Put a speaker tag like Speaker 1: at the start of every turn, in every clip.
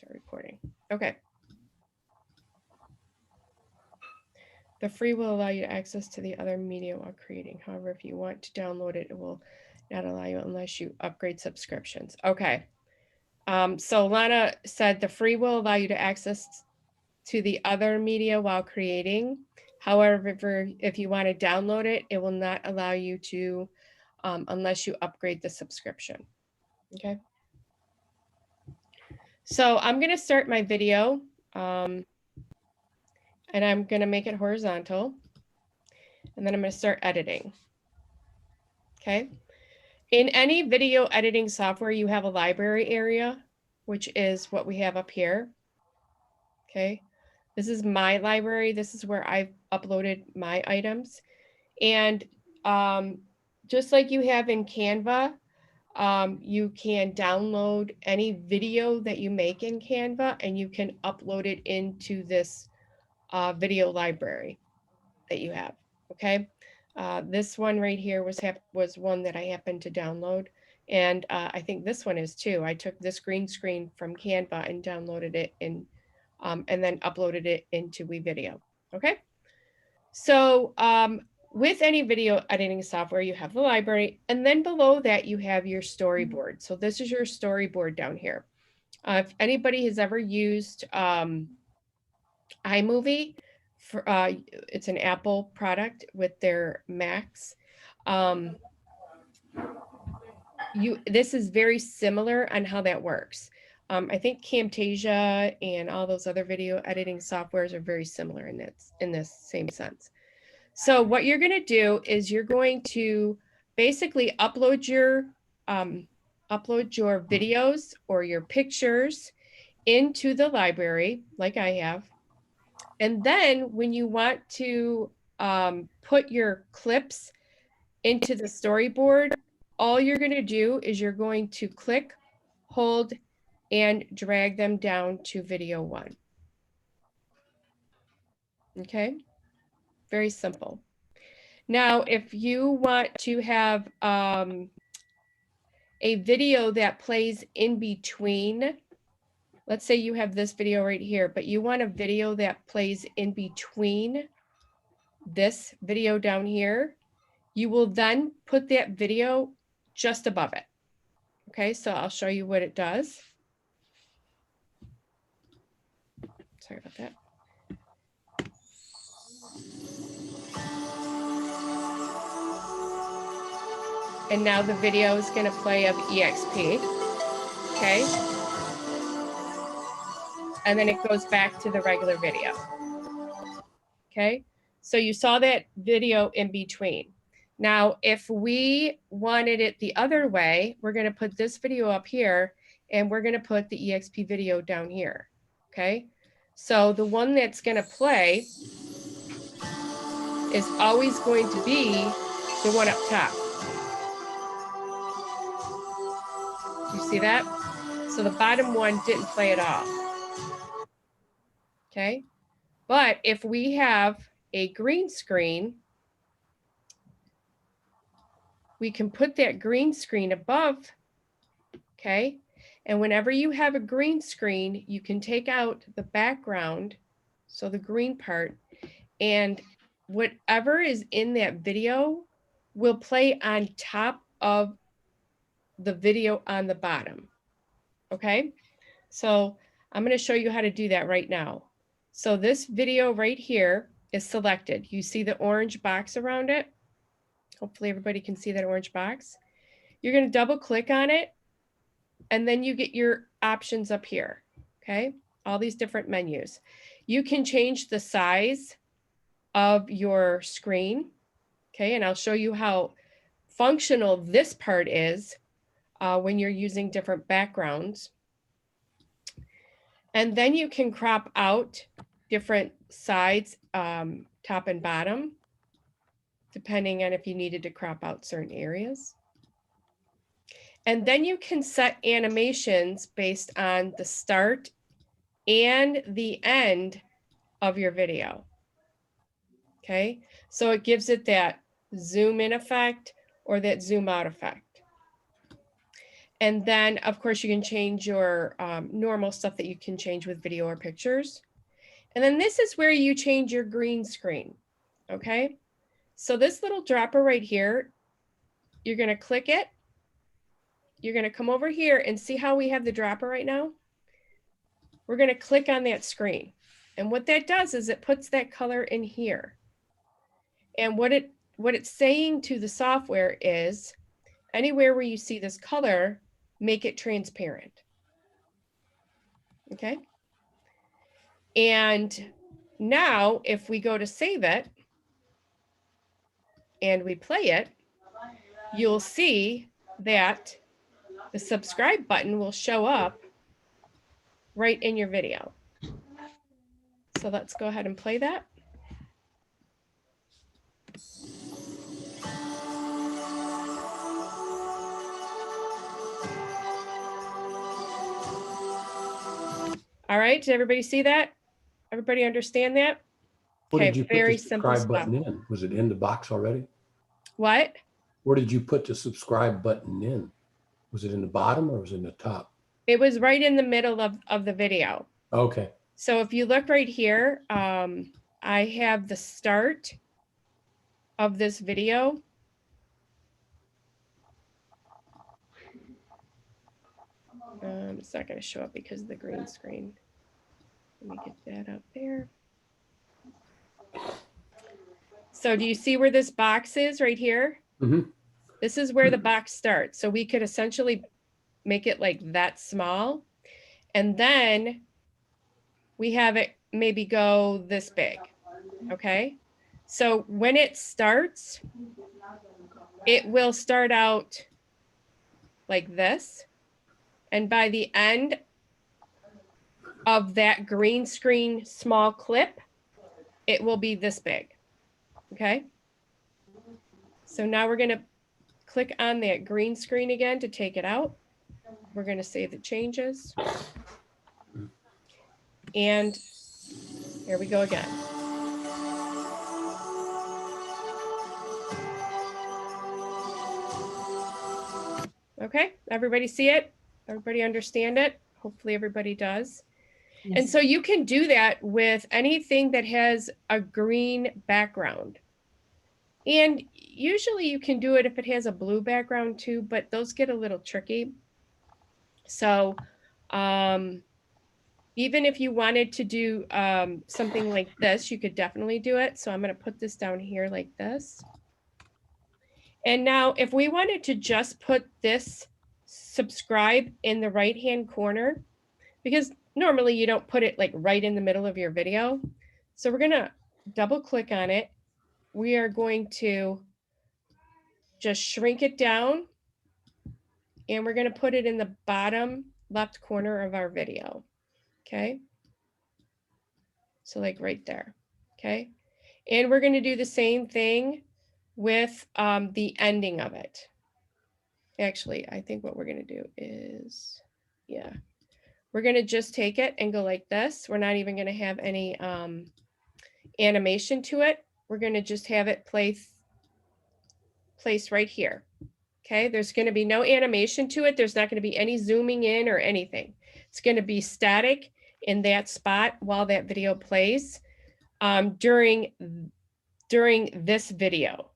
Speaker 1: Start recording. Okay. The free will allow you access to the other media while creating. However, if you want to download it, it will not allow you unless you upgrade subscriptions. Okay. So Lana said the free will allow you to access to the other media while creating. However, if you want to download it, it will not allow you to unless you upgrade the subscription. Okay. So I'm going to start my video and I'm going to make it horizontal. And then I'm going to start editing. Okay. In any video editing software, you have a library area, which is what we have up here. Okay. This is my library. This is where I've uploaded my items. And just like you have in Canva, you can download any video that you make in Canva and you can upload it into this video library that you have. Okay. This one right here was one that I happened to download. And I think this one is too. I took this green screen from Canva and downloaded it in, and then uploaded it into WeVideo. Okay. So with any video editing software, you have the library, and then below that you have your storyboard. So this is your storyboard down here. If anybody has ever used iMovie, it's an Apple product with their Macs. This is very similar on how that works. I think Camtasia and all those other video editing softwares are very similar in this same sense. So what you're going to do is you're going to basically upload your videos or your pictures into the library, like I have. And then when you want to put your clips into the storyboard, all you're going to do is you're going to click, hold, and drag them down to video 1. Okay, very simple. Now, if you want to have a video that plays in between, let's say you have this video right here, but you want a video that plays in between this video down here, you will then put that video just above it. Okay, so I'll show you what it does. Sorry about that. And now the video is going to play of EXP. Okay. And then it goes back to the regular video. Okay. So you saw that video in between. Now, if we wanted it the other way, we're going to put this video up here and we're going to put the EXP video down here. Okay. So the one that's going to play is always going to be the one up top. You see that? So the bottom one didn't play at all. Okay. But if we have a green screen, we can put that green screen above. Okay. And whenever you have a green screen, you can take out the background, so the green part, and whatever is in that video will play on top of the video on the bottom. Okay. So I'm going to show you how to do that right now. So this video right here is selected. You see the orange box around it. Hopefully everybody can see that orange box. You're going to double click on it and then you get your options up here. Okay. All these different menus. You can change the size of your screen. Okay. And I'll show you how functional this part is when you're using different backgrounds. And then you can crop out different sides, top and bottom, depending on if you needed to crop out certain areas. And then you can set animations based on the start and the end of your video. Okay, so it gives it that zoom in effect or that zoom out effect. And then, of course, you can change your normal stuff that you can change with video or pictures. And then this is where you change your green screen, okay? So this little dropper right here, you're gonna click it. You're gonna come over here and see how we have the dropper right now? We're gonna click on that screen. And what that does is it puts that color in here. And what it's saying to the software is, anywhere where you see this color, make it transparent, okay? And now if we go to save it and we play it, you'll see that the subscribe button will show up right in your video. So let's go ahead and play that. All right, did everybody see that? Everybody understand that?
Speaker 2: Where
Speaker 1: Okay,
Speaker 2: did you put
Speaker 1: very
Speaker 2: the
Speaker 1: simple
Speaker 2: subscribe
Speaker 1: stuff.
Speaker 2: button in? Was it in the box already?
Speaker 1: What?
Speaker 2: Where did you put the subscribe button in? Was it in the bottom or was it in the top?
Speaker 1: It was right in the middle of the video.
Speaker 2: Okay.
Speaker 1: So if you look right here, I have the start of this video. It's not going to show up because of the green screen. Let me get that up there. So do you see where this box is right here?
Speaker 2: Mm-hmm.
Speaker 1: This is where the box starts. So we could essentially make it like that small. And then we have it maybe go this big, okay? So when it starts, it will start out like this. And by the end of that green screen small clip, it will be this big, okay? So now we're gonna click on that green screen again to take it out. We're gonna save the changes. And here we go again. Okay, everybody see it? Everybody understand it? Hopefully everybody does. Yes. And so you can do that with anything that has a green background. And usually you can do it if it has a blue background too, but those get a little tricky. So even if you wanted to do something like this, you could definitely do it. So I'm going to put this down here like this. And now if we wanted to just put this subscribe in the right-hand corner, because normally you don't put it like right in the middle of your video. So we're going to double click on it. We are going to just shrink it down and we're going to put it in the bottom left corner of our video. Okay. So like right there. Okay. And we're going to do the same thing with the ending of it. Actually, I think what we're going to do is, yeah, we're going to just take it and go like this. We're not even going to have any animation to it. We're going to just have it place right here. Okay, there's going to be no animation to it. There's not going to be any zooming in or anything. It's going to be static in that spot while that video plays during this video.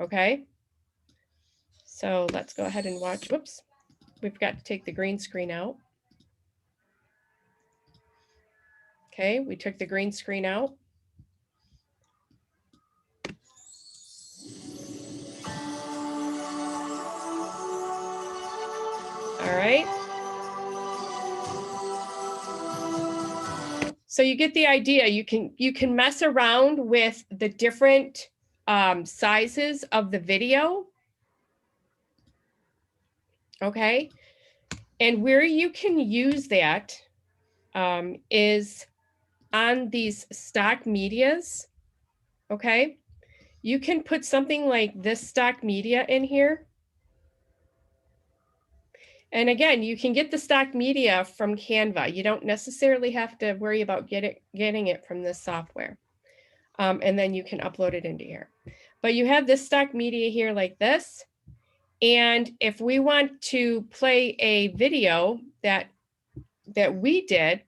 Speaker 1: Okay, so let's go ahead and watch. Whoops, we've got to take the green screen out. Okay, we took the green screen out. All right. So you get the idea. You can mess around with the different sizes of the video. Okay. And where you can use that is on these stock medias. Okay. You can put something like this stock media in here. And again, you can get the stock media from Canva. You don't necessarily have to worry about getting it from this software. And then you can upload it into here. But you have this stock media here like this. And if we want to play a video that we did,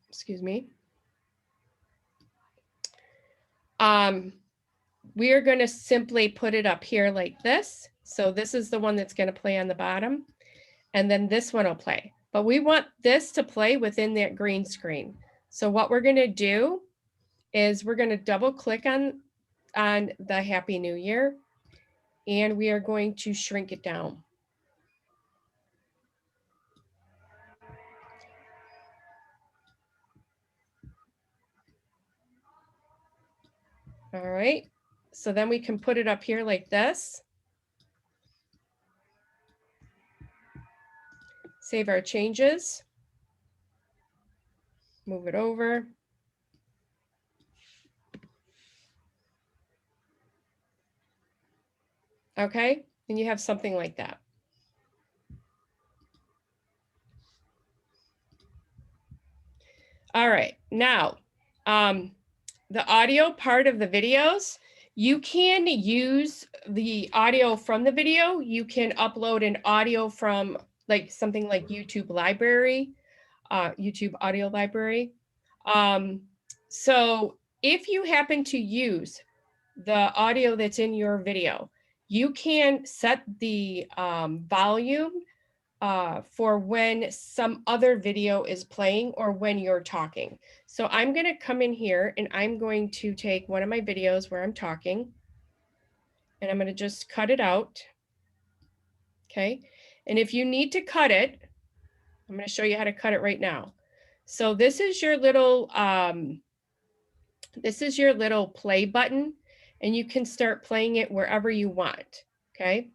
Speaker 1: excuse me, we are going to simply put it up here like this. So this is the one that's going to play on the bottom, and then this one will play. But we want this to play within that green screen. So what we're going to do is we're going to double click on the Happy New Year, and we are going to shrink it down. All right, so then we can put it up here like this. Save our changes. Move it over. Okay, and you have something like that. All right, now, the audio part of the videos, you can use the audio from the video. You can upload an audio from like something like YouTube library, YouTube audio library. So if you happen to use the audio that's in your video, you can set the volume for when some other video is playing or when you're talking. So I'm going to come in here and I'm going to take one of my videos where I'm talking, and I'm going to just cut it out. Okay. And if you need to cut it, I'm going to show you how to cut it right now. So this is your little play button, and you can start playing it wherever you want. Okay.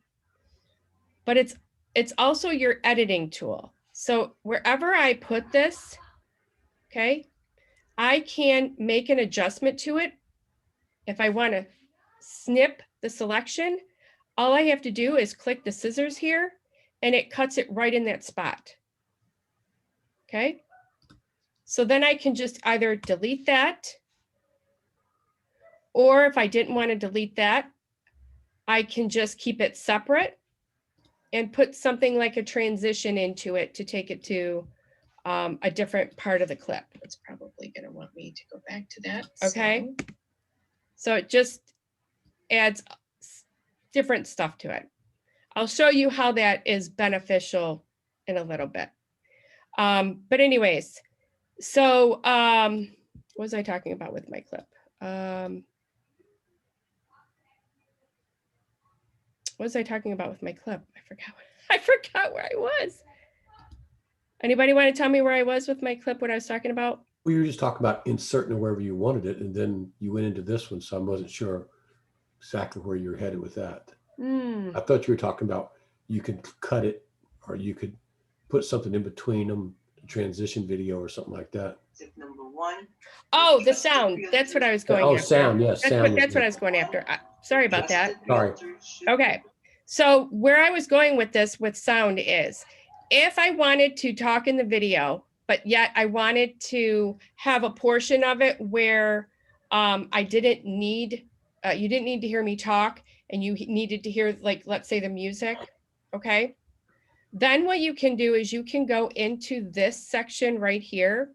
Speaker 1: But it's also your editing tool. So wherever I put this, okay, I can make an adjustment to it. If I want to snip the selection, all I have to do is click the scissors here, and it cuts it right in that spot. Okay. So then I can just either delete that, or if I didn't want to delete that, I can just keep it separate and put something like a transition into it to take it to a different part of the clip. It's probably going to want me to go back to that. Okay. So it just adds different stuff to it. I'll show you how that is beneficial in a little bit. But anyways, so what was I talking about with my clip? What was I talking about with my clip? I forgot where I was. Anybody want to tell me where I was with my clip, what I was talking about?
Speaker 2: Well, you were just talking about inserting it wherever you wanted it, and then you went into this one, so I wasn't sure exactly where you were headed with that. I thought you were talking about you could cut it, or you could put something in between them, a transition video or something like that.
Speaker 3: Tip number 1.
Speaker 1: Oh, the sound. That's what I was going after.
Speaker 2: Oh, sound, yes.
Speaker 1: That's what I was going after. Sorry about that.
Speaker 2: Sorry.
Speaker 1: Okay. So where I was going with this with sound is, if I wanted to talk in the video, but yet I wanted to have a portion of it where I didn't need, you didn't need to hear me talk, and you needed to hear, like, let's say the music. Okay. Then what you can do is you can go into this section right here,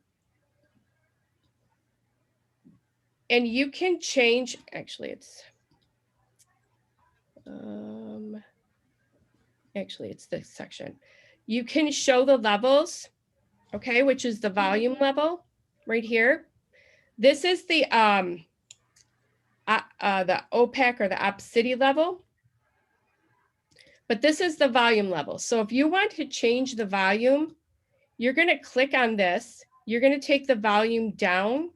Speaker 1: and you can change, actually it's this section. You can show the levels, okay, which is the volume level right here. This is the opaque or the opacity level, but this is the volume level. So if you want to change the volume, you're going to click on this. You're going to take the volume down,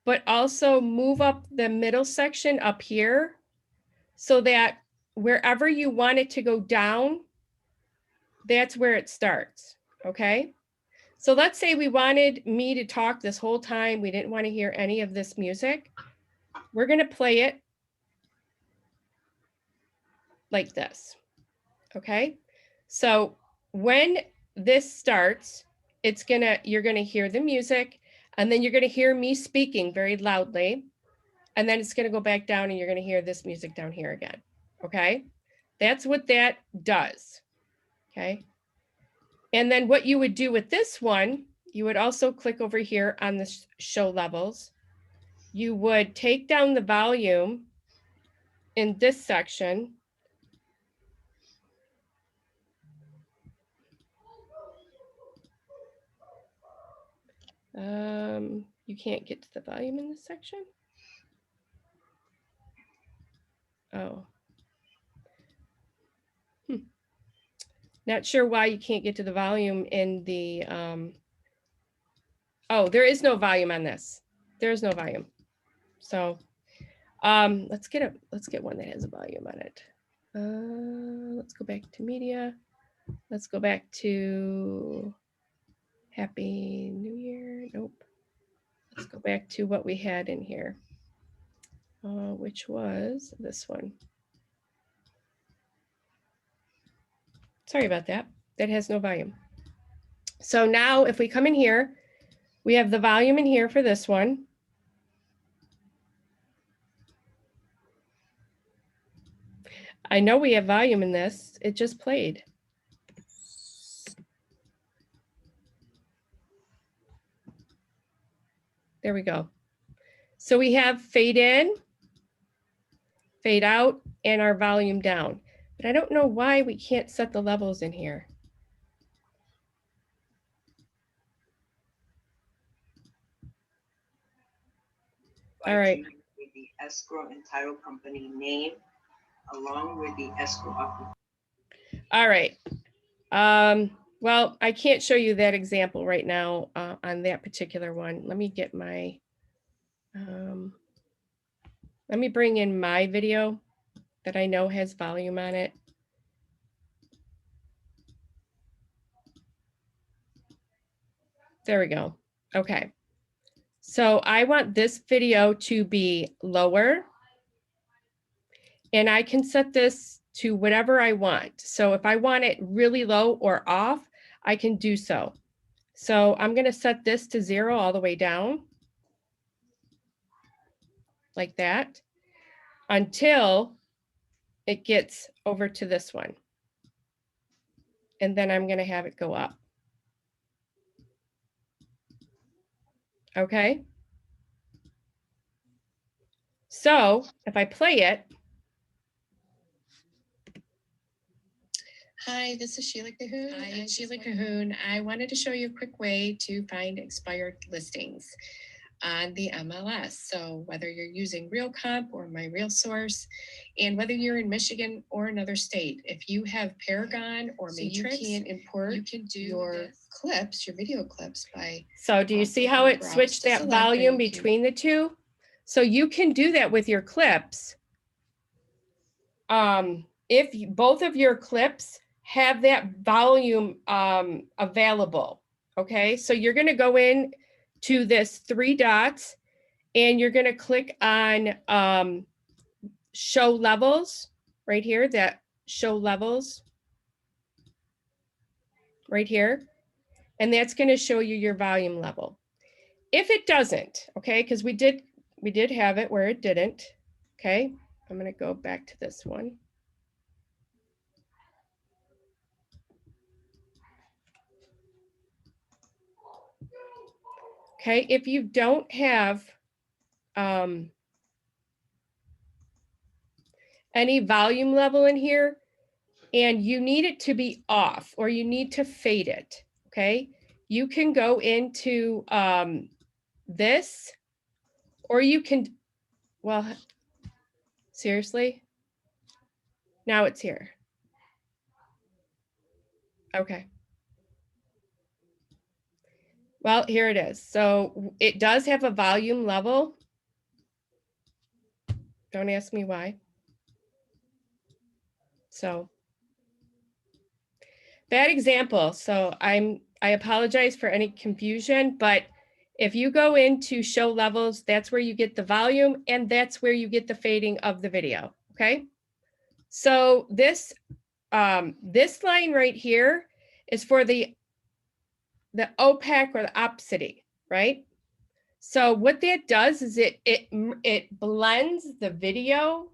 Speaker 1: but also move up the middle section up here so that wherever you want it to go down, that's where it starts, okay? So let's say we wanted me to talk this whole time. We didn't want to hear any of this music. We're going to play it like this, okay? So when this starts, you're going to hear the music, and then you're going to hear me speaking very loudly. And then it's going to go back down and you're going to hear this music down here again. Okay. That's what that does. Okay. And then what you would do with this one, you would also click over here on the show levels. You would take down the volume in this section. You can't get to the volume in this section. Oh. Not sure why you can't get to the volume in the, oh, there is no volume on this. There is no volume. So let's get one that has a volume on it. Let's go back to media. Let's go back to Happy New Year. Nope. Let's go back to what we had in here, which was this one. Sorry about that. That has no volume. So now if we come in here, we have the volume in here for this one. I know we have volume in this. It just played. There we go. So we have fade in, fade out, and our volume down. But I don't know why we can't set the levels in here. All right.
Speaker 3: With the escrow and title company name, along with the escrow officer.
Speaker 1: All right. Well, I can't show you that example right now on that particular one. Let me get my, let me bring in my video that I know has volume on it. There we go. Okay. So I want this video to be lower, and I can set this to whatever I want. So if I want it really low or off, I can do so. So I'm going to set this to 0 all the way down, like that, until it gets over to this one. And then I'm going to have it go up. Okay. So if I play it. Hi, this is Sheila Cohoon. I'm Sheila Cohoon. I wanted to show you a quick way to find expired listings on the MLS. So whether you're using Real Comp or My Real Source, and whether you're in Michigan or another state, if you have Paragon or Matrix, you can import your clips, your video clips by. So do you see how it switched that volume between the two? So you can do that with your clips. If both of your clips have that volume available, okay? So you're gonna go in to this 3 dots and you're gonna click on show levels right here, that show levels right here. And that's gonna show you your volume level. If it doesn't, okay, because we did have it where it didn't, okay? I'm gonna go back to this one. Okay, if you don't have any volume level in here and you need it to be off or you need to fade it, okay, you can go into this, or you can, well, seriously, now it's here. Okay. Well, here it is. So it does have a volume level. Don't ask me why. So bad example. So I apologize for any confusion, but if you go into show levels, that's where you get the volume and that's where you get the fading of the video. Okay. So this line right here is for the opaque or the opacity, right? So what that does is it blends the video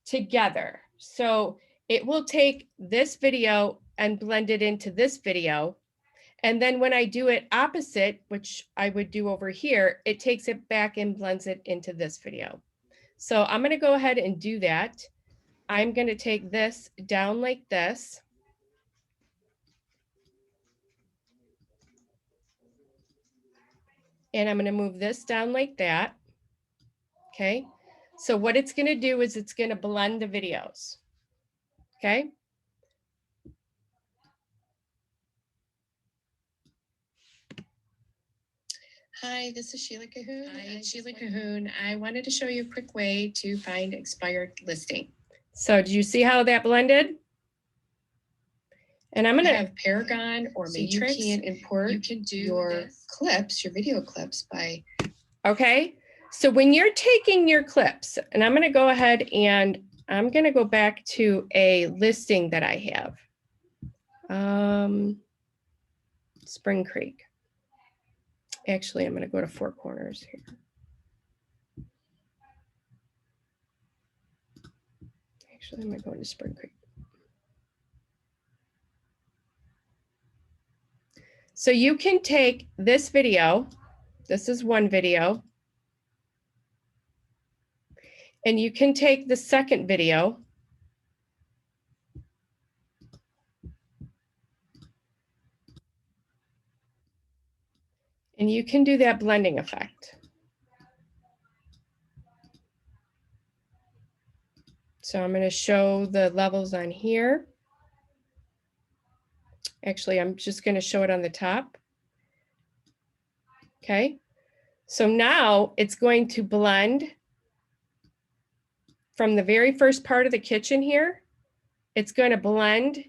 Speaker 1: together. So it will take this video and blend it into this video. And then when I do it opposite, which I would do over here, it takes it back and blends it into this video. So I'm going to go ahead and do that. I'm going to take this down like this. And I'm going to move this down like that. Okay. So what it's going to do is it's going to blend the videos. Okay. Hi, this is Sheila Cohoon. Hi, Sheila Cohoon. I wanted to show you a quick way to find expired listing. So did you see how that blended? And I'm going to have Paragon or Matrix. You can import your clips, your video clips by. Okay. So when you're taking your clips, and I'm going to go ahead and I'm going to go back to a listing that I have. Spring Creek. Actually, I'm going to go to Four Corners here. Actually, I'm going to go into Spring Creek. So you can take this video. This is one video. And you can take the second video. And you can do that blending effect. So I'm going to show the levels on here. Actually, I'm just going to show it on the top. Okay. So now it's going to blend from the very first part of the kitchen here. It's going to blend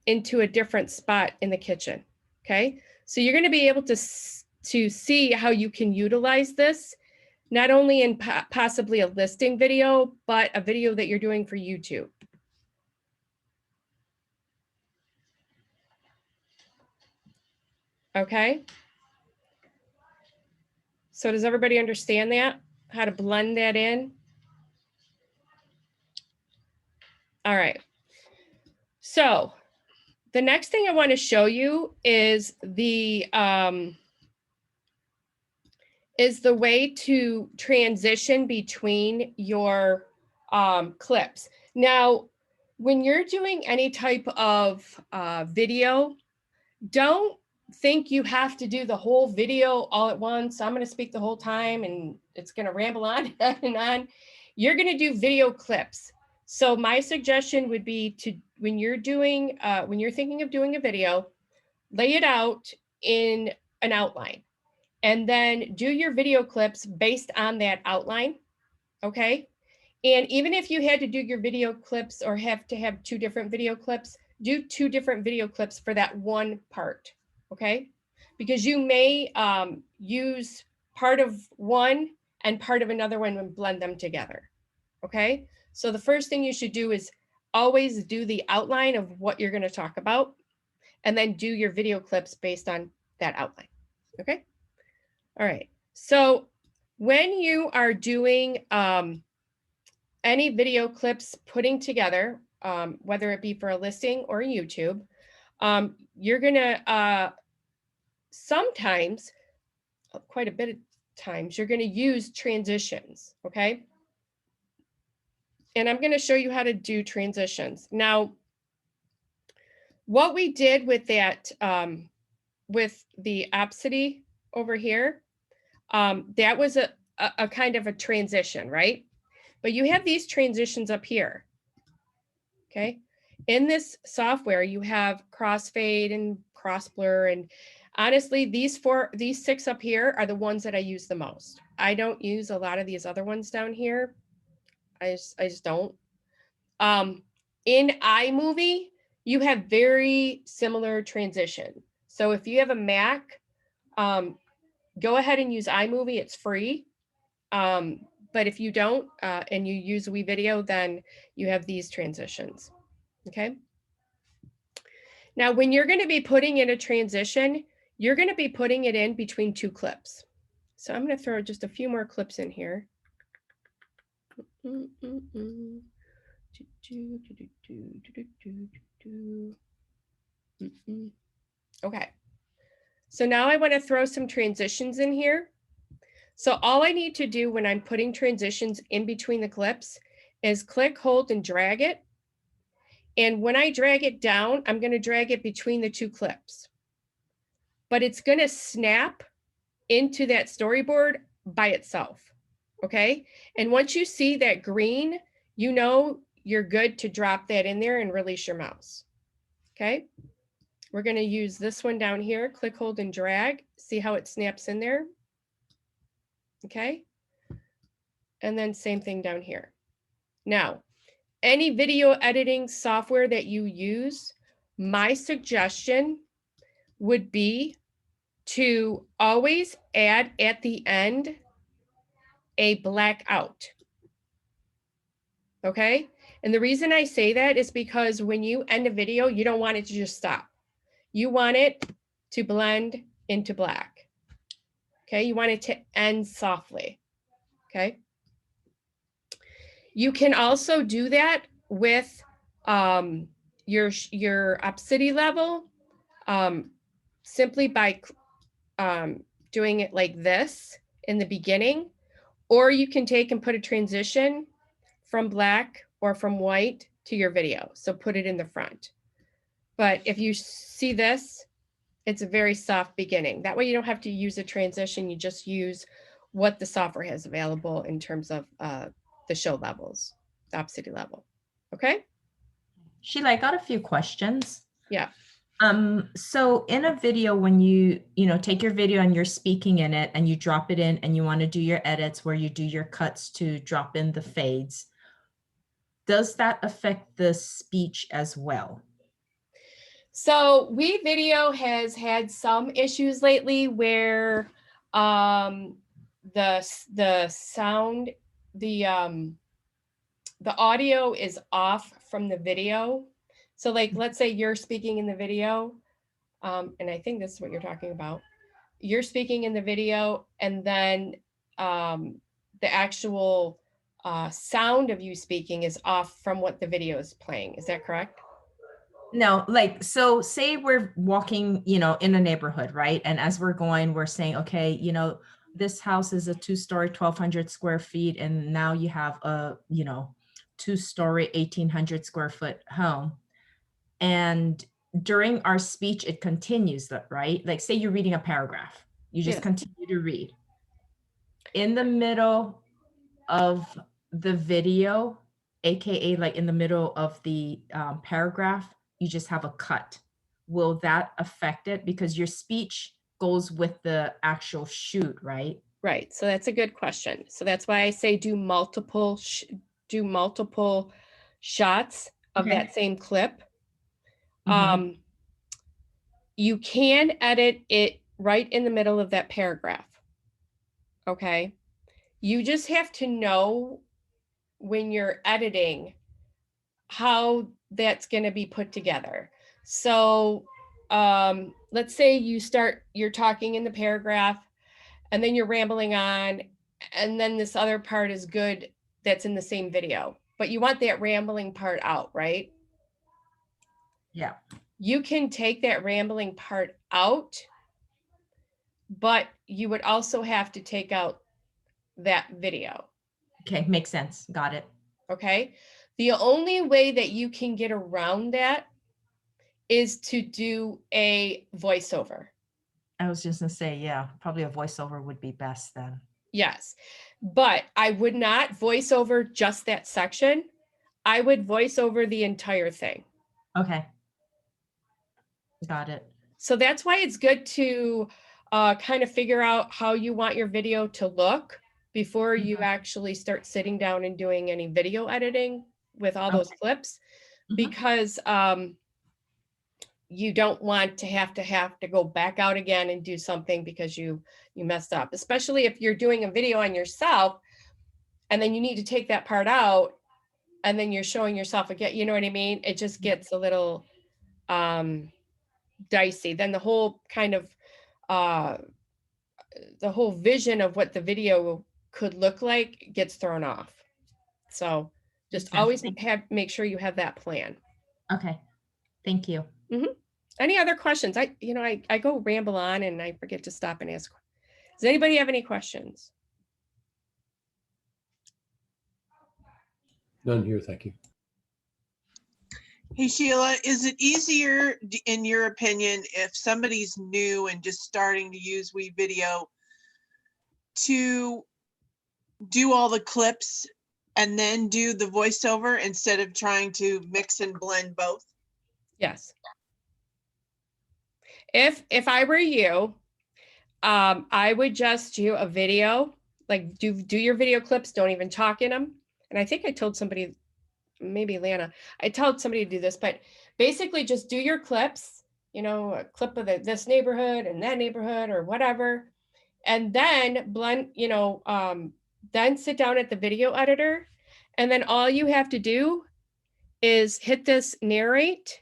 Speaker 1: into a different spot in the kitchen. Okay. So you're going to be able to see how you can utilize this, not only in possibly a listing video, but a video that you're doing for YouTube. Okay. So does everybody understand that? How to blend that in? All right. So the next thing I want to show you is the way to transition between your clips. Now, when you're doing any type of video, don't think you have to do the whole video all at once. I'm going to speak the whole time and it's going to ramble on and on. You're going to do video clips. So my suggestion would be to, when you're thinking of doing a video, lay it out in an outline and then do your video clips based on that outline. Okay. And even if you had to do your video clips or have to have two different video clips, do two different video clips for that one part. Okay. Because you may use part of one and part of another one and blend them together. Okay. So the first thing you should do is always do the outline of what you're going to talk about and then do your video clips based on that outline. Okay. All right. So when you are doing any video clips putting together, whether it be for a listing or YouTube, you're going to sometimes, quite a bit of times, you're going to use transitions. Okay. And I'm going to show you how to do transitions. Now, what we did with that, with the opacity over here, that was a kind of a transition, right? But you have these transitions up here. Okay. In this software, you have crossfade and cross blur. And honestly, these six up here are the ones that I use the most. I don't use a lot of these other ones down here. I just don't. In iMovie, you have very similar transition. So if you have a Mac, go ahead and use iMovie. It's free. But if you don't, and you use WeVideO, then you have these transitions. Okay. Now, when you're going to be putting in a transition, you're going to be putting it in between two clips. So I'm going to throw just a few more clips in here. Okay. So now I want to throw some transitions in here. So all I need to do when I'm putting transitions in between the clips is click, hold, and drag it. And when I drag it down, I'm going to drag it between the two clips. But it's going to snap into that storyboard by itself. Okay. And once you see that green, you know you're good to drop that in there and release your mouse. Okay. We're going to use this one down here. Click, hold, and drag. See how it snaps in there. Okay. And then same thing down here. Now, any video editing software that you use, my suggestion would be to always add at the end a blackout. Okay. And the reason I say that is because when you end a video, you don't want it to just stop. You want it to blend into black. Okay. You want it to end softly. Okay. You can also do that with your opacity level simply by doing it like this in the beginning, or you can take and put a transition from black or from white to your video. So put it in the front. But if you see this, it's a very soft beginning. That way you don't have to use a transition. You just use what the software has available in terms of the show levels, the opacity level. Okay.
Speaker 4: Sheila, I got a few questions.
Speaker 1: Yeah.
Speaker 4: So in a video, when you take your video and you're speaking in it and you drop it in and you want to do your edits where you do your cuts to drop in the fades, does that affect the speech as well?
Speaker 1: So WeVideo has had some issues lately where the sound, the audio is off from the video. So like, let's say you're speaking in the video, and I think this is what you're talking about. You're speaking in the video, and then the actual sound of you speaking is off from what the video is playing. Is that correct?
Speaker 4: No, like, so say we're walking, in a neighborhood, right? And as we're going, we're saying, okay, this house is a 2-story, 1,200 square feet. And now you have a, 2-story, 1,800 square foot home. And during our speech, it continues that, right? Like say you're reading a paragraph, you just continue to read. In the middle of the video, AKA like in the middle of the paragraph, you just have a cut. Will that affect it? Because your speech goes with the actual shoot, right?
Speaker 1: Right. So that's a good question. So that's why I say do multiple shots of that same clip. You can edit it right in the middle of that paragraph. Okay. You just have to know when you're editing how that's going to be put together. So let's say you're talking in the paragraph and then you're rambling on, and then this other part is good that's in the same video, but you want that rambling part out, right?
Speaker 4: Yeah.
Speaker 1: You can take that rambling part out, but you would also have to take out that video.
Speaker 4: Okay, makes sense. Got it.
Speaker 1: Okay. The only way that you can get around that is to do a voiceover.
Speaker 4: I was just gonna say, yeah, probably a voiceover would be best then.
Speaker 1: Yes, but I would not voice over just that section. I would voice over the entire thing.
Speaker 4: Okay. Got it.
Speaker 1: So that's why it's good to kind of figure out how you want your video to look before you actually start sitting down and doing any video editing with all those clips, because you don't want to have to go back out again and do something because you messed up, especially if you're doing a video on yourself and then you need to take that part out and then you're showing yourself again. You know what I mean? It just gets a little dicey. Then the whole kind of whole vision of what the video could look like gets thrown off. So just
Speaker 4: Okay.
Speaker 1: always make sure you have that plan.
Speaker 4: Okay. Thank you.
Speaker 1: Any other questions? I go ramble on and I forget to stop and ask. Does anybody have any questions?
Speaker 2: None here, thank you.
Speaker 5: Hey Sheila, is it easier, in your opinion, if somebody's new and just starting to use WeVideo to do all the clips and then do the voiceover instead of trying to mix and blend both?
Speaker 1: Yes. If I were you, I would just do a video, like do your video clips, don't even talk in them. And I think I told somebody, maybe Lana, I told somebody to do this, but basically just do your clips, a clip of this neighborhood and that neighborhood or whatever. And then blend, then sit down at the video editor. And then all you have to do is hit this narrate.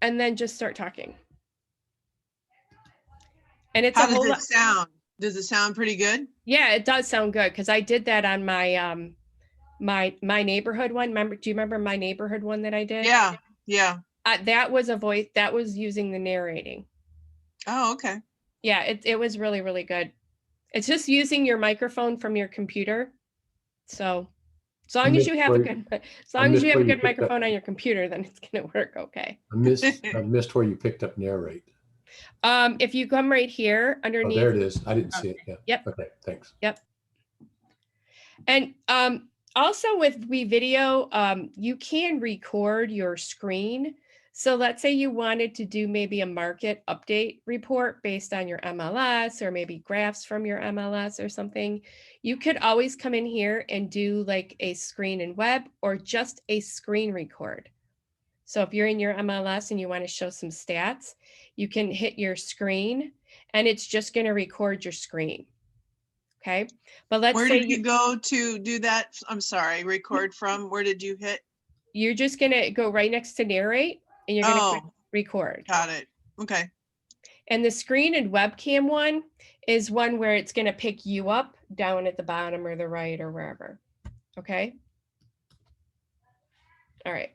Speaker 1: And then just start talking. And it's
Speaker 5: How does it sound? Does it sound pretty good?
Speaker 1: Yeah, it does sound good because I did that on my my neighborhood one. Do you remember my neighborhood one that I did?
Speaker 5: Yeah, yeah.
Speaker 1: That was a voice that was using the narrating.
Speaker 5: Oh, okay.
Speaker 1: Yeah, it was really, really good. It's just using your microphone from your computer. So as long as you have a good microphone on your computer, then it's gonna work okay.
Speaker 2: I missed where you picked up narrate.
Speaker 1: If you come right here underneath.
Speaker 2: Oh, there it is. I didn't see it. Yeah.
Speaker 1: Yep.
Speaker 2: Okay, thanks.
Speaker 1: Yep. And also with WeVideo, you can record your screen. So let's say you wanted to do maybe a market update report based on your MLS or maybe graphs from your MLS or something. You could always come in here and do like a screen in web or just a screen record. So if you're in your MLS and you want to show some stats, you can hit your screen and it's just going to record your screen. Okay. But let's say
Speaker 5: where did you go to do that? I'm sorry, record from, where did you hit?
Speaker 1: You're just going to go right next to narrate and you're going to click record.
Speaker 5: Got it. Okay.
Speaker 1: And the screen and webcam one is one where it's going to pick you up down at the bottom or the right or wherever. Okay. All right.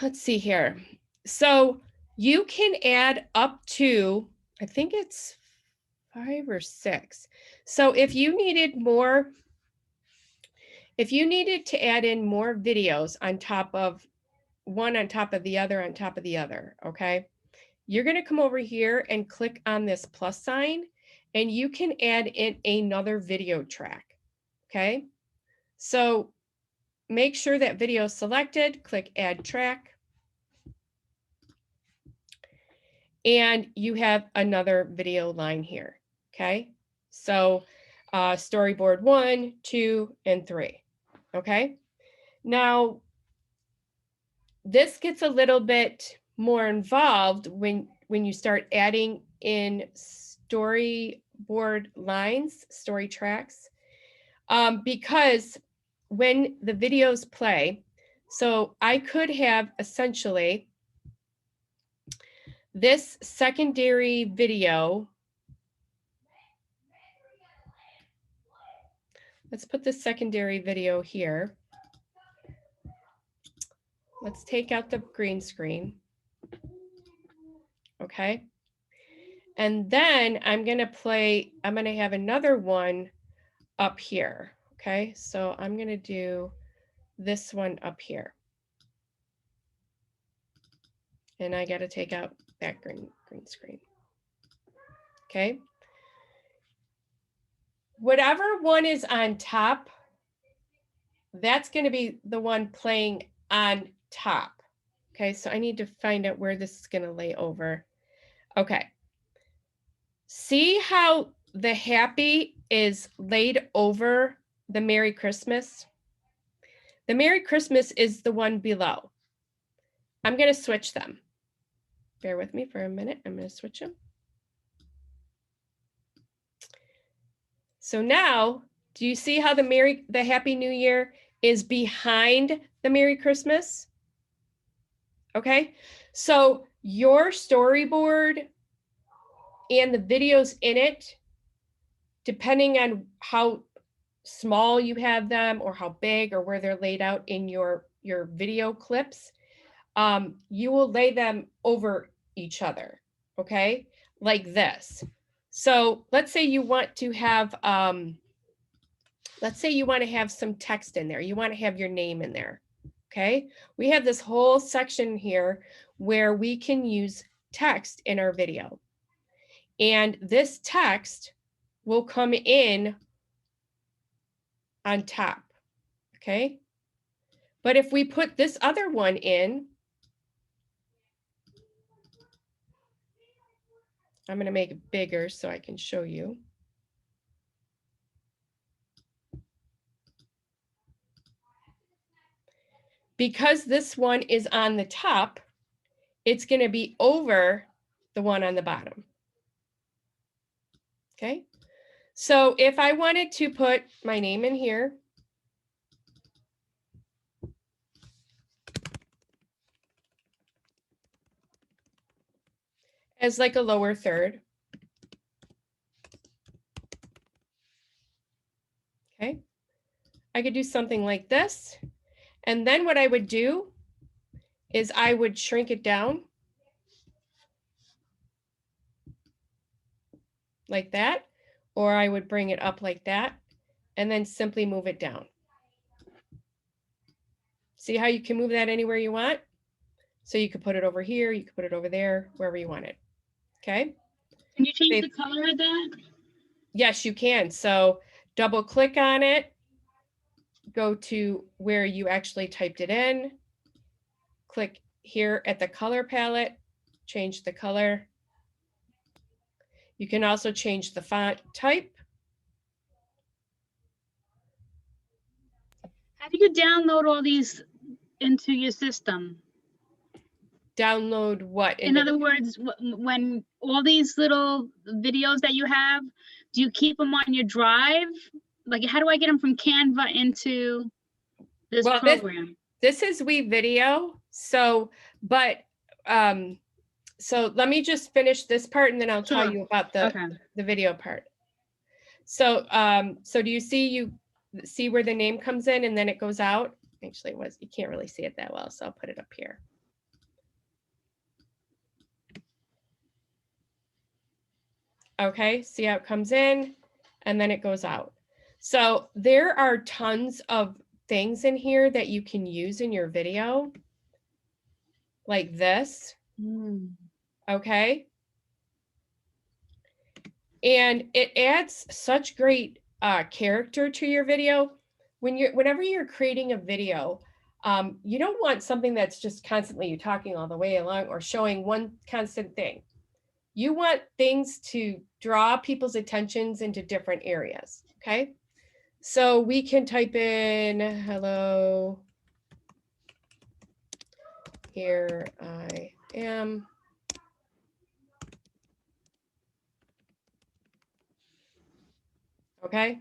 Speaker 1: Let's see here. So you can add up to, I think it's 5 or 6. So if you needed to add in more videos on top of one on top of the other on top of the other, okay? You're going to come over here and click on this plus sign and you can add in another video track, okay? So make sure that video is selected, click add track. And you have another video line here, okay? So storyboard 1, 2, and 3, okay? Now, this gets a little bit more involved when you start adding in storyboard lines, story tracks, because when the videos play, so I could have essentially this secondary video. Let's put the secondary video here. Let's take out the green screen. Okay. And then I'm going to have another one up here. Okay. So I'm going to do this one up here. And I got to take out that green screen. Okay. Whatever one is on top, that's going to be the one playing on top. Okay, so I need to find out where this is going to lay over. Okay. See how the happy is laid over the Merry Christmas? The Merry Christmas is the one below. I'm going to switch them. Bear with me for a minute. I'm going to switch them. So now, do you see how the Happy New Year is behind the Merry Christmas? Okay, so your storyboard and the videos in it, depending on how small you have them or how big or where they're laid out in your video clips, you will lay them over each other, okay? Like this. So let's say you want to have, some text in there. You want to have your name in there, okay? We have this whole section here where we can use text in our video. And this text will come in on top, okay? But if we put this other one in, I'm going to make it bigger so I can show you. Because this one is on the top, it's going to be over the one on the bottom. Okay, so if I wanted to put my name in here, as like a lower third, okay, I could do something like this. And then what I would do is I would shrink it down like that, or I would bring it up like that, and then simply move it down. See how you can move that anywhere you want? So you could put it over here, you could put it over there, wherever you want it. Okay?
Speaker 6: Can you change the color of that?
Speaker 1: Yes, you can. So double click on it, go to where you actually typed it in, click here at the color palette, change the color. You can also change the font type.
Speaker 6: How do you download all these into your system?
Speaker 1: Download what?
Speaker 6: In other words, when all these little videos that you have, do you keep them on your drive? Like, how do I get them from Canva into this program?
Speaker 1: This is WeVideo. So, but, so let me just finish this part and then I'll tell you about the video part. So, so do you see where the name comes in and then it goes out? Actually, you can't really see it that well, so I'll put it up here. Okay, see how it comes in and then it goes out. So there are tons of things in here that you can use in your video, like this. Okay. And it adds such great character to your video. Whenever you're creating a video, you don't want something that's just constantly you talking all the way along or showing one constant thing. You want things to draw people's attentions into different areas, okay? So we can type in, hello, here I am. Okay.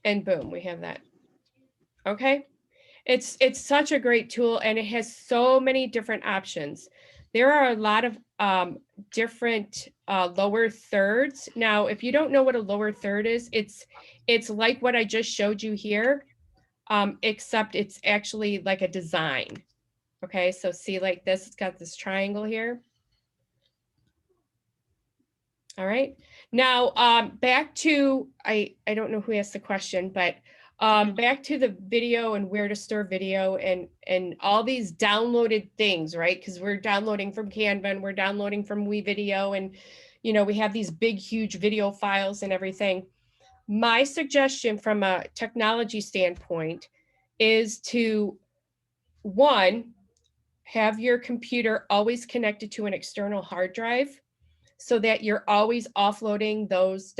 Speaker 1: And boom, we have that. Okay. It's such a great tool and it has so many different options. There are a lot of different lower thirds. Now, if you don't know what a lower third is, it's like what I just showed you here, except it's actually like a design. Okay, so see like this, it's got this triangle here. All right, now back to, I don't know who asked the question, but back to the video and where to store video and all these downloaded things, right? Because we're downloading from Canva and we're downloading from WeVideo and, you know, we have these big, huge video files and everything. My suggestion from a technology standpoint is to, one, have your computer always connected to an external hard drive so that you're always offloading those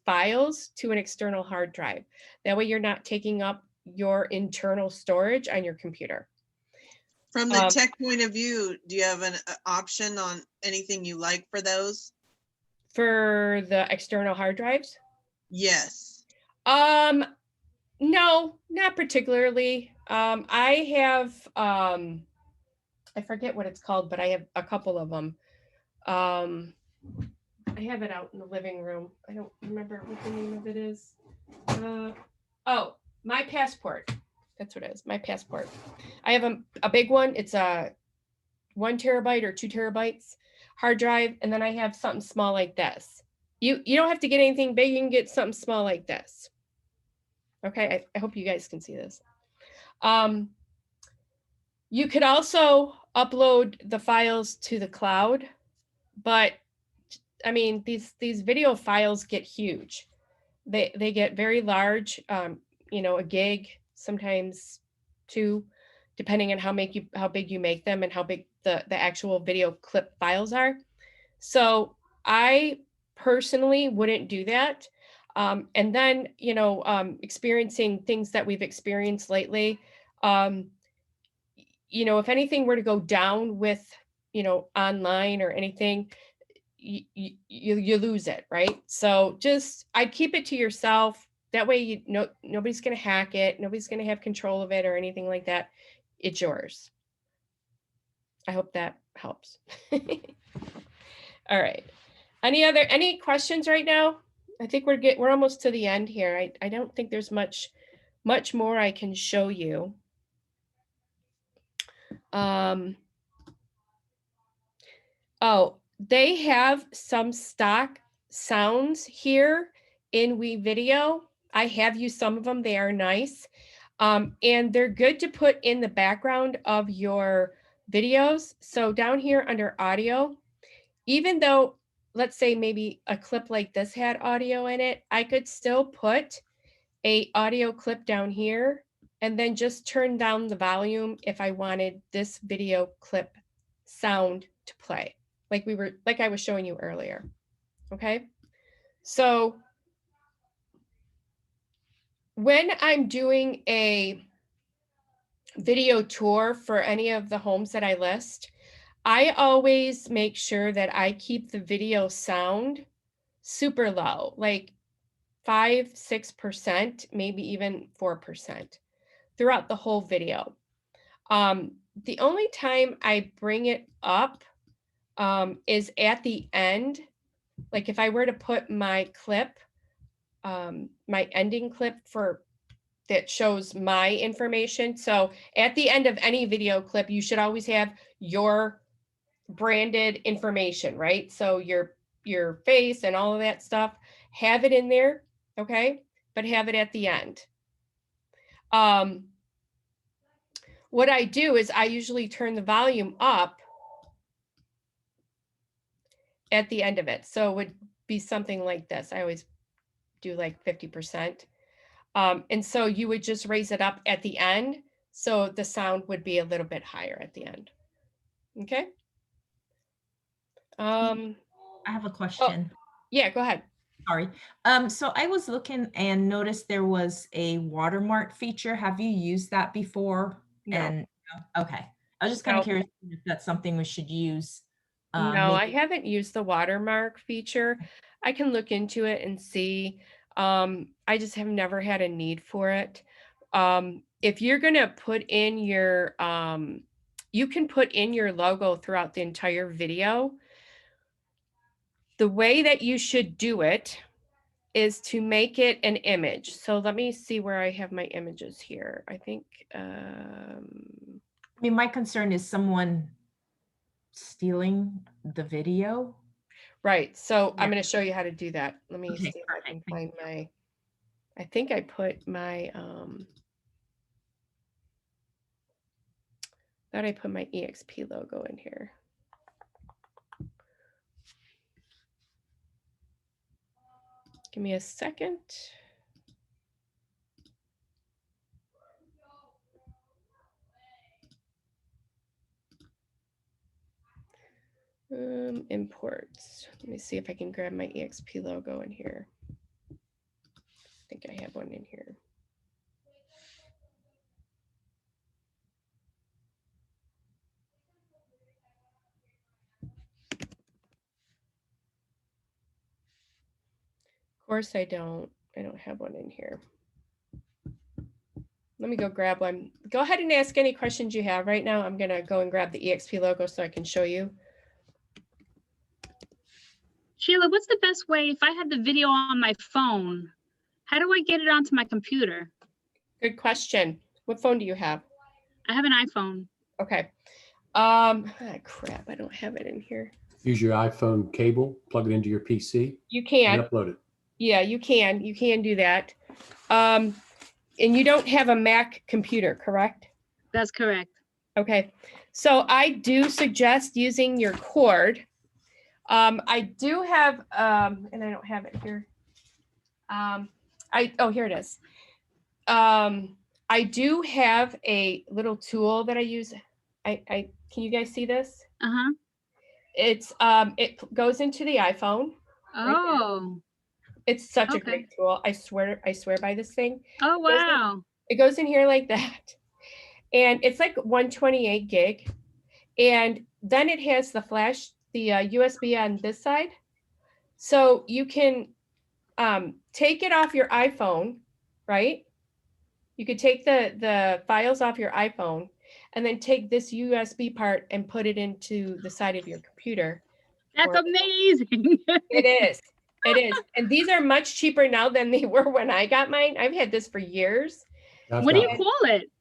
Speaker 1: files to an external hard drive. That way you're not taking up your internal storage on your computer.
Speaker 5: From the tech point of view, do you have an option on anything you like for those?
Speaker 1: For the external hard drives?
Speaker 5: Yes.
Speaker 1: No, not particularly. I have, I forget what it's called, but I have a couple of them. I have it out in the living room. I don't remember what the name of it is. Oh, My Passport. That's what it is, My Passport. I have a big one. It's a 1 terabyte or 2 terabytes hard drive. And then I have something small like this. You don't have to get anything big. You can get something small like this. Okay, I hope you guys can see this. You could also upload the files to the cloud, but I mean, these video files get huge. They get very large, you know, a gig, sometimes 2, depending on how big you make them and how big the actual video clip files are. So I personally wouldn't do that. And then, you know, experiencing things that we've experienced lately, you know, if anything were to go down with, you know, online or anything, you lose it, right? So just, I'd keep it to yourself. That way, you know, nobody's going to hack it. Nobody's going to have control of it or anything like that. It's yours. I hope that helps. All right. Any questions right now? I think we're almost to the end here. I don't think there's much more I can show you. Oh, they have some stock sounds here in WeVideo. I have used some of them. They are nice. And they're good to put in the background of your videos. So down here under audio, even though, let's say maybe a clip like this had audio in it, I could still put a audio clip down here and then just turn down the volume if I wanted this video clip sound to play, like I was showing you earlier. Okay. So when I'm doing a video tour for any of the homes that I list, I always make sure that I keep the video sound super low, like 5-6%, maybe even 4% throughout the whole video. The only time I bring it up is at the end. Like if I were to put my clip, my ending clip that shows my information. So at the end of any video clip, you should always have your branded information, right? So your face and all of that stuff, have it in there, okay? But have it at the end. What I do is I usually turn the volume up at the end of it. So it would be something like this. I always do like 50%. And so you would just raise it up at the end. So the sound would be a little bit higher at the end. Okay.
Speaker 4: I have a question.
Speaker 1: Oh, yeah, go ahead.
Speaker 4: Sorry. So I was looking and noticed there was a watermark feature. Have you used that before?
Speaker 1: No.
Speaker 4: And okay. I was just kind of curious if that's something we should use.
Speaker 1: No, I haven't used the watermark feature. I can look into it and see. I just have never had a need for it. If you're going to put in your, you can put in your logo throughout the entire video. The way that you should do it is to make it an image. So let me see where I have my images here. I think,
Speaker 4: I mean, my concern is someone stealing the video.
Speaker 1: right. So
Speaker 4: Yeah.
Speaker 1: I'm going to show you how to do that. Let me see if
Speaker 4: Perfect.
Speaker 1: I can find my, I think I put my, thought I put my EXP logo in here. Give me a second. Imports. Let me see if I can grab my EXP logo in here. I think I have one in here. Of course I don't have one in here. let me go grab one. Go ahead and ask any questions you have right now. I'm gonna go and grab the EXP logo so I can show you.
Speaker 6: Sheila, what's the best way if I had the video on my phone? How do I get it onto my computer?
Speaker 1: Good question. What phone do you have?
Speaker 6: I have an iPhone.
Speaker 1: Okay. Crap, I don't have it in here.
Speaker 2: Use your iPhone cable, plug it into your PC,
Speaker 1: You
Speaker 2: and
Speaker 1: can.
Speaker 2: upload it.
Speaker 1: Yeah, you can. You can do that. And you don't have a Mac computer, correct?
Speaker 6: That's correct.
Speaker 1: Okay. So I do suggest using your cord. I do have, and I don't have it here. Oh, here it is. I do have a little tool that I use. Can you guys see this?
Speaker 6: Uh-huh.
Speaker 1: It's, it goes into the iPhone.
Speaker 6: Oh.
Speaker 1: It's such a
Speaker 6: Okay.
Speaker 1: great tool. I swear by this thing.
Speaker 6: Oh, wow.
Speaker 1: It goes in here like that. And it's like 128 gig. And then it has the flash, the USB on this side. So you can take it off your iPhone, right? You could take the files off your iPhone and then take this USB part and put it into the side of your computer.
Speaker 6: That's
Speaker 1: Or-
Speaker 6: amazing.
Speaker 1: It is. It is. And these are much cheaper now than they were when I got mine. I've had this for years.
Speaker 6: What do you call it?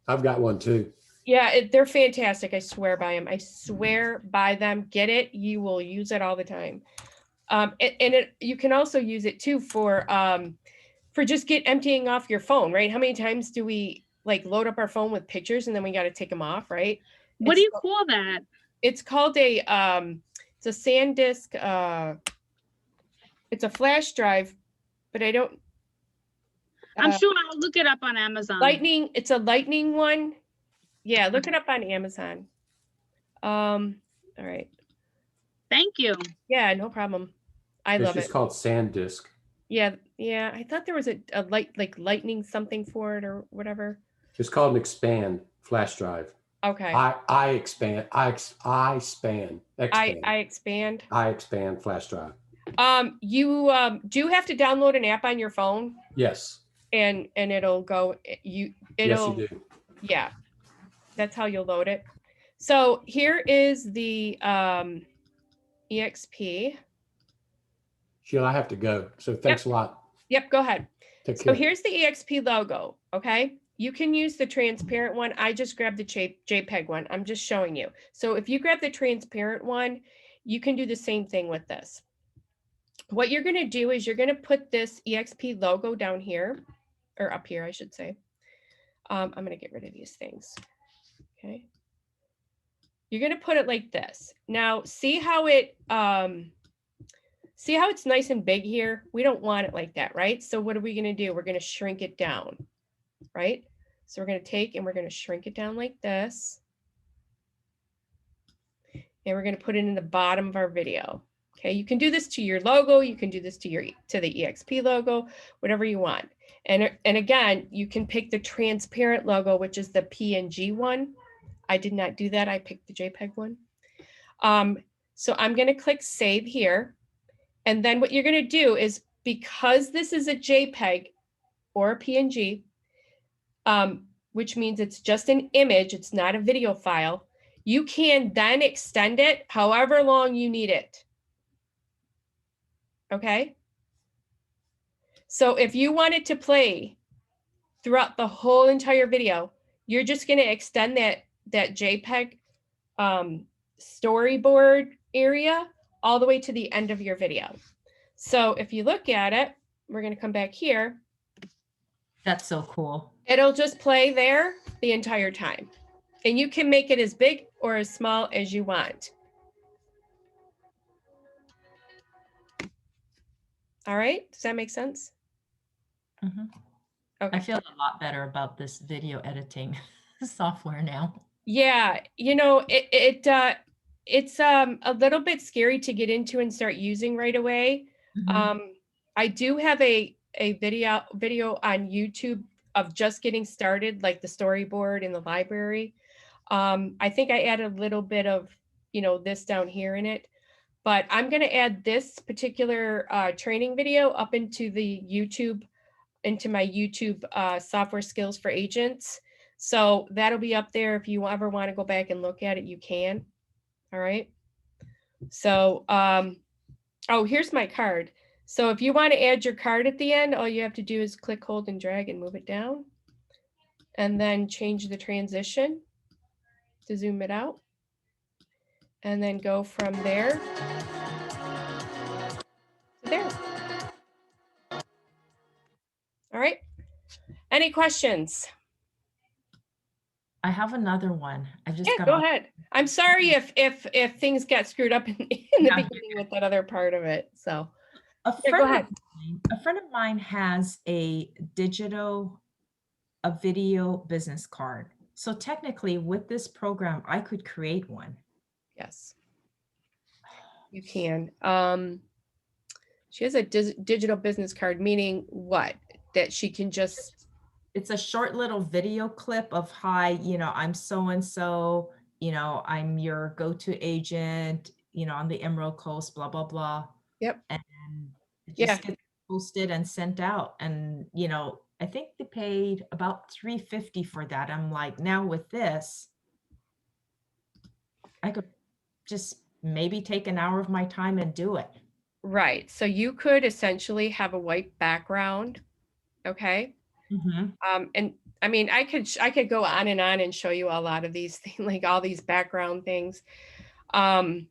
Speaker 2: I've got one too.
Speaker 1: Yeah, they're fantastic. I swear by them. I swear by them. Get it. You will use it all the time. You can also use it too for just emptying off your phone, right? How many times do we like load up our phone with pictures and then we got to take them off, right?
Speaker 6: What do you call that?
Speaker 1: It's called a it's a SanDisk. It's a flash drive, but I don't.
Speaker 6: I'm sure I'll look it up on Amazon.
Speaker 1: Lightning. It's a Lightning one. Yeah, look it up on Amazon. All right.
Speaker 6: Thank you.
Speaker 1: Yeah, no problem. I love
Speaker 2: It's
Speaker 1: it.
Speaker 2: called SanDisk.
Speaker 1: Yeah, yeah. I thought there was a lightning something for it or whatever.
Speaker 2: It's called an expand flash drive.
Speaker 1: Okay.
Speaker 2: I expand flash drive.
Speaker 1: You do have to download an app on your phone
Speaker 2: Yes.
Speaker 1: and it'll go
Speaker 2: Yes, you do.
Speaker 1: Yeah. That's how you'll load it. So here is the EXP.
Speaker 2: Sheila, I have to go. So thanks a lot.
Speaker 1: Yep, go ahead.
Speaker 2: Take
Speaker 1: So
Speaker 2: care.
Speaker 1: here's the EXP logo, okay? You can use the transparent one. I just grabbed the JPEG one. I'm just showing you. So if you grab the transparent one, you can do the same thing with this. What you're gonna do is you're gonna put this EXP logo down here, or up here, I should say. I'm gonna get rid of these things, okay? You're gonna put it like this. Now, see how it's nice and big here? We don't want it like that, right? So what are we gonna do? We're gonna shrink it down, right? So we're gonna take and we're gonna shrink it down like this. And we're gonna put it in the bottom of our video. Okay, you can do this to your logo, you can do this to the EXP logo, whatever you want. And again, you can pick the transparent logo, which is the PNG one. I did not do that, I picked the JPEG one. So I'm gonna click save here. And then what you're gonna do is, because this is a JPEG or a PNG, which means it's just an image, it's not a video file, you can then extend it however long you need it. Okay? So if you want it to play throughout the whole entire video, you're just gonna extend that JPEG storyboard area all the way to the end of your video. So if you look at it, we're gonna come back here.
Speaker 4: That's so cool.
Speaker 1: It'll just play there the entire time. And you can make it as big or as small as you want. All right, does that make sense?
Speaker 4: Mhm.
Speaker 1: Okay.
Speaker 4: I feel a lot better about this video editing software now.
Speaker 1: Yeah, you know, it's a little bit scary to get into and start using right away.
Speaker 4: Mhm.
Speaker 1: I do have a video on YouTube of just getting started, like the storyboard in the library. I think I added a little bit of, you know, this down here in it, but I'm going to add this particular training video up into the YouTube into my YouTube software skills for agents. So that'll be up there. If you ever want to go back and look at it, you can. All right. So, oh, here's my card. So if you want to add your card at the end, all you have to do is click, hold, and drag and move it down. And then change the transition to zoom it out. And then go from there to there. All right. Any questions?
Speaker 4: I have another one. I just got
Speaker 1: Go
Speaker 4: off.
Speaker 1: ahead. I'm sorry if things got screwed up in the beginning with that other part of it. So
Speaker 4: A
Speaker 1: go
Speaker 4: friend,
Speaker 1: ahead.
Speaker 4: a friend of mine has a video business card. So technically with this program, I could create one.
Speaker 1: Yes, you can. She has a digital business card, meaning what? That she can just.
Speaker 4: It's a short little video clip of, hi, you know, I'm so-and-so, you know, I'm your go-to agent, you know, on the Emerald Coast, blah, blah, blah.
Speaker 1: Yep.
Speaker 4: And it just gets posted and sent out. And, you know, I think they paid about $350 for that. I'm like, now with this, I could just maybe take an hour of my time and do it.
Speaker 1: Right. So you could essentially have a white background. Okay. And I mean, I could go on and show you a lot of these things, like all these background things. But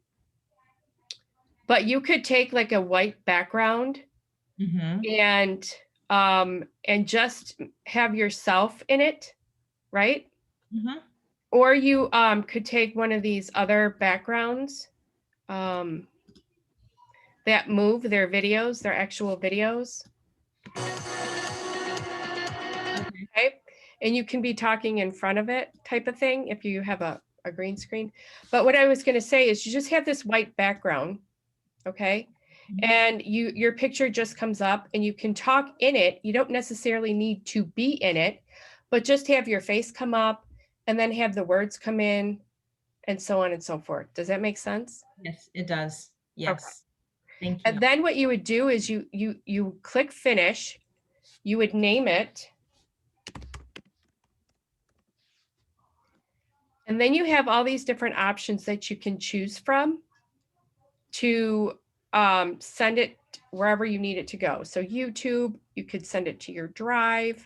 Speaker 1: you could take like a white background and just have yourself in it, right? Or you could take one of these other backgrounds that move their videos, their actual videos. Okay. And you can be talking in front of it type of thing if you have a green screen. But what I was going to say is you just have this white background. Okay. And your picture just comes up and you can talk in it. You don't necessarily need to be in it, but just have your face come up and then have the words come in and so on and so forth. Does that make sense?
Speaker 4: Yes, it does. Yes. Okay. Thank you.
Speaker 1: And then what you would do is you click finish. You would name it. And then you have all these different options that you can choose from to send it wherever you need it to go. So YouTube, you could send it to your drive.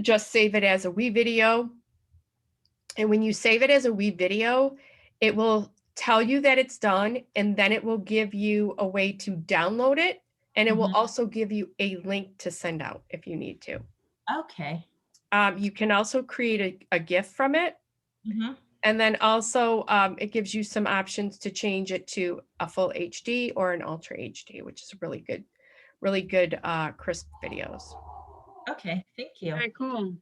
Speaker 1: Just save it as a WeVideo. And when you save it as a WeVideo, it will tell you that it's done, and then it will give you a way to download it. And it will also give you a link to send out if you need to.
Speaker 4: Okay.
Speaker 1: You can also create a GIF from it. And then also it gives you some options to change it to a full HD or an ultra HD, which is really good crisp videos.
Speaker 4: Okay, thank you.
Speaker 6: Very cool.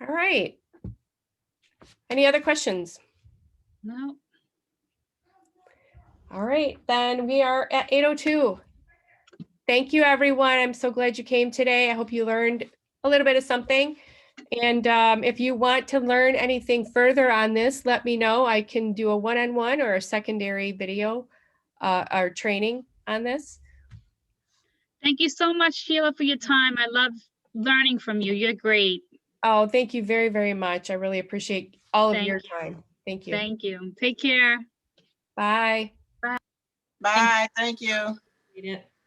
Speaker 1: All right. Any other questions?
Speaker 6: No.
Speaker 1: All right, then we are at 8:02. Thank you, everyone. I'm so glad you came today. I hope you learned a little bit of something. And if you want to learn anything further on this, let me know. I can do a one-on-one or a secondary video or training on this.
Speaker 6: Thank you so much, Sheila, for your time. I love learning from you. You're great.
Speaker 1: Oh, thank you very, very much. I really appreciate all of your time. Thank you.
Speaker 6: Thank you. Take care.
Speaker 1: Bye.
Speaker 6: Bye.
Speaker 5: Bye. Thank you.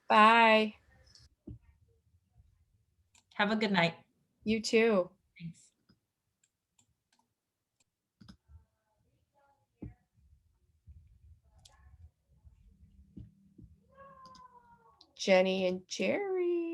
Speaker 1: Bye.
Speaker 4: Have a good night.
Speaker 1: You too.
Speaker 4: Thanks.
Speaker 1: Jenny and Jerry.